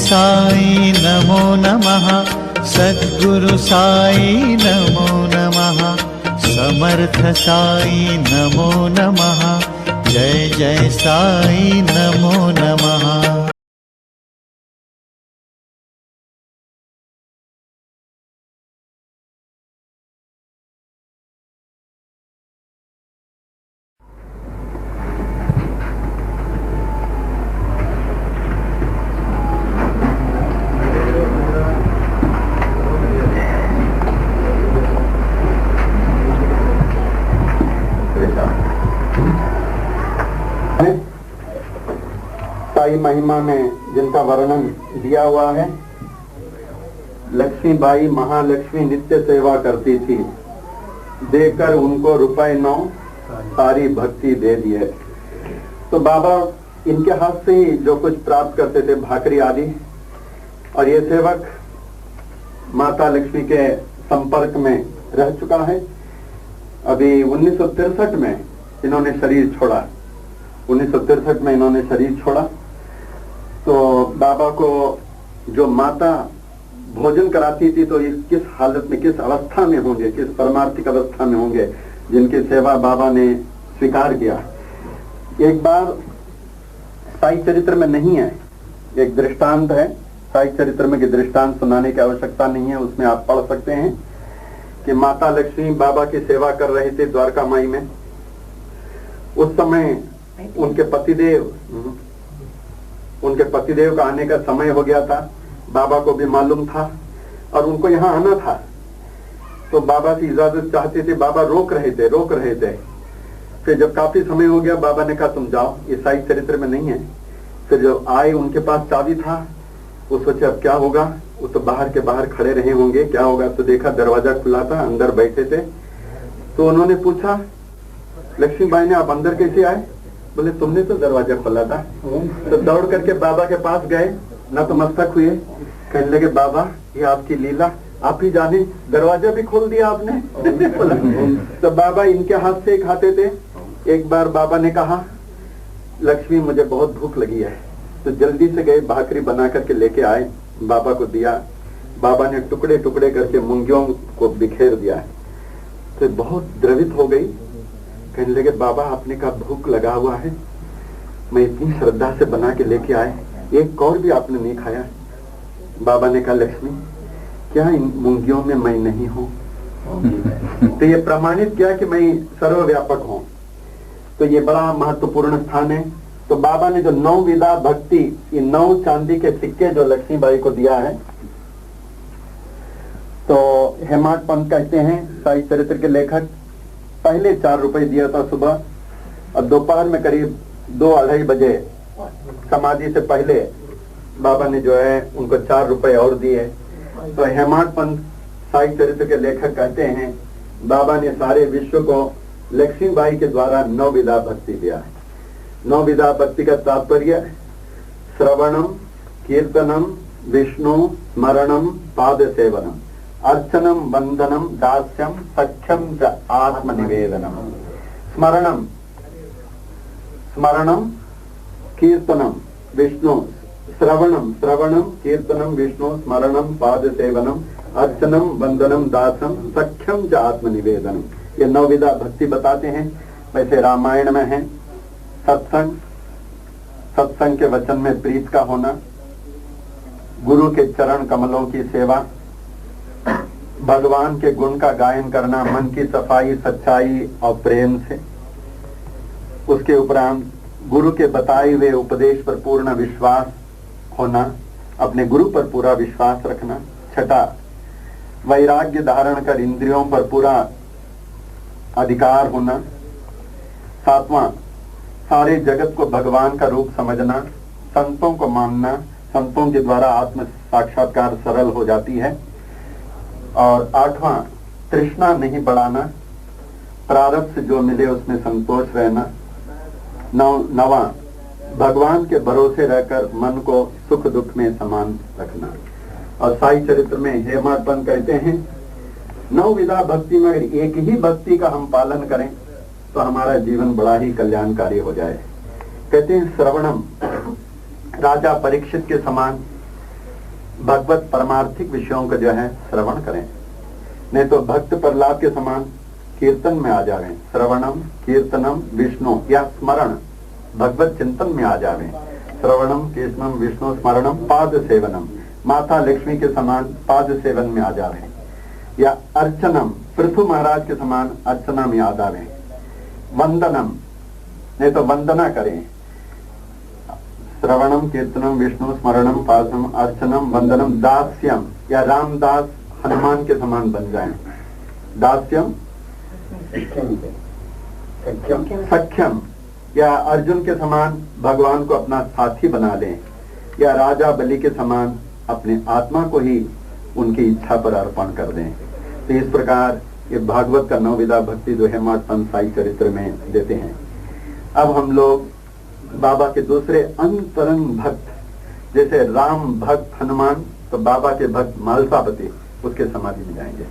साई नमो नमः, सद्गुरु साई नमो नमः, समर्थ साई नमो नमः, जय जय साई नमो नमः। साई महिमा में जिनका वर्णन दिया हुआ है, लक्ष्मीबाई महालक्ष्मी नित्य सेवा करती थी, देकर उनको रुपए 9 सारी भक्ति दे दिए। तो बाबा इनके हाथ से ही जो कुछ प्राप्त करते थे, भाकरी आदि, और ये सेवक माता लक्ष्मी के संपर्क में रह चुका है। अभी 1963 में इन्होंने शरीर छोड़ा, 1963 में इन्होंने शरीर छोड़ा। तो बाबा को जो माता भोजन कराती थी, तो इस किस हालत में, किस अवस्था में होंगे, किस परमार्थिक अवस्था में होंगे, जिनकी सेवा बाबा ने स्वीकार किया। एक बार साई चरित्र में नहीं है, एक दृष्टांत है साई चरित्र में, कि दृष्टांत सुनाने की आवश्यकता नहीं है, उसमें आप पढ़ सकते हैं कि माता लक्ष्मी बाबा की सेवा कर रहे थे द्वारका माई में। उस समय उनके पतिदेव का आने का समय हो गया था, बाबा को भी मालूम था और उनको यहाँ आना था। तो बाबा से इजाजत चाहते थे, बाबा रोक रहे थे। फिर जब काफी समय हो गया, बाबा ने कहा तुम जाओ, ये साई चरित्र में नहीं है। फिर जब आए, उनके पास चाबी था, वो सोचे अब क्या होगा, वो तो बाहर के बाहर खड़े रहे होंगे, क्या होगा। तो देखा दरवाजा खुला था, अंदर बैठे थे। तो उन्होंने पूछा लक्ष्मीबाई ने, आप अंदर कैसे आए? बोले तुमने तो दरवाजा खोला था। तो दौड़ करके बाबा के पास गए, नतमस्तक हुए, कहने लगे बाबा ये आपकी लीला, आप ही जाने, दरवाजा भी खोल दिया आपने। तो बाबा इनके हाथ से खाते थे। एक बार बाबा ने कहा लक्ष्मी मुझे बहुत भूख लगी है, तो जल्दी से गए, भाकरी बना करके लेके आए, बाबा को दिया। बाबा ने टुकड़े टुकड़े करके मूंगियों को बिखेर दिया। तो बहुत द्रवित हो गई, कहने लगे बाबा आपने कहा भूख लगा हुआ है, मैं इतनी श्रद्धा से बना के लेके आए, एक और भी आपने नहीं खाया। बाबा ने कहा लक्ष्मी क्या इन मूंगियों में मैं नहीं हूं? तो ये प्रमाणित किया कि मैं सर्वव्यापक हूं। तो ये बड़ा महत्वपूर्ण स्थान है। तो बाबा ने जो 9 विधा भक्ति, ये 9 चांदी के सिक्के जो लक्ष्मीबाई को दिया है, तो हेमाड पंत कहते हैं साई चरित्र के लेखक, पहले 4 रुपए दिया था सुबह, और दोपहर में करीब 2-2:30 बजे समाधि से पहले बाबा ने जो है उनको 4 रुपए और दिए। तो हेमाड पंत साई चरित्र के लेखक कहते हैं बाबा ने सारे विश्व को लक्ष्मीबाई के द्वारा 9 विधा भक्ति दिया है। 9 विधा भक्ति का तात्पर्य श्रवणम, कीर्तनम, विष्णु स्मरणम, पाद सेवनम, अर्चनम, वंदनम, दास्यम, सख्यम च आत्मनिवेदनम। स्मरणम, कीर्तनम, विष्णु, श्रवणम, कीर्तनम, विष्णु स्मरणम, पाद सेवनम, अर्चनम, वंदनम, दासम, सख्यम च आत्मनिवेदनम। ये 9 विधा भक्ति बताते हैं। वैसे रामायण में है सत्संग के वचन में प्रीत का होना, गुरु के चरण कमलों की सेवा, भगवान के गुण का गायन करना, मन की सफाई, सच्चाई और प्रेम से। उसके उपरांत गुरु के बताए हुए उपदेश पर पूर्ण विश्वास होना, अपने गुरु पर पूरा विश्वास रखना। 6, वैराग्य धारण कर इंद्रियों पर पूरा अधिकार होना। 7, सारे जगत को भगवान का रूप समझना, संतों को मानना, संतों के द्वारा आत्म साक्षात्कार सरल हो जाती है। और 8वां, तृष्णा नहीं बढ़ाना, प्रारब्ध से जो मिले उसमें संतोष रहना। 9वां, भगवान के भरोसे रहकर मन को सुख दुख में समान रखना। और साई चरित्र में हेमाडपंत कहते हैं 9 विधा भक्ति में एक ही भक्ति का हम पालन करें तो हमारा जीवन बड़ा ही कल्याणकारी हो जाए। कहते हैं श्रवणम, राजा परीक्षित के समान भगवत परमार्थिक विषयों का जो है श्रवण करें, नहीं तो भक्त प्रहलाद के समान कीर्तन में आ जावे। श्रवणम कीर्तनम विष्णु या स्मरण भगवत चिंतन में आ जावे। श्रवणम कीर्तनम विष्णु स्मरणम पाद सेवनम माता लक्ष्मी के समान पाद सेवन में आ जावे। या अर्चनम पृथु महाराज के समान अर्चना में आ जावे। वंदनम नहीं तो वंदना करें। श्रवणम कीर्तनम विष्णु स्मरणम पासम अर्चनम वंदनम। दास्यम या रामदास हनुमान के समान बन जाएं। दास्यम सख्यम या अर्जुन के समान भगवान को अपना साथी बना लें। या राजा बलि के समान अपने आत्मा को ही उनकी इच्छा पर अर्पण कर दें। तो इस प्रकार ये भागवत का 9 विधा भक्ति जो है मठ संसाई चरित्र में देते हैं। अब हम लोग बाबा के दूसरे अंतरंग भक्त जैसे राम भक्त हनुमान, तो बाबा के भक्त मालसापति उसके समाधि में जाएंगे।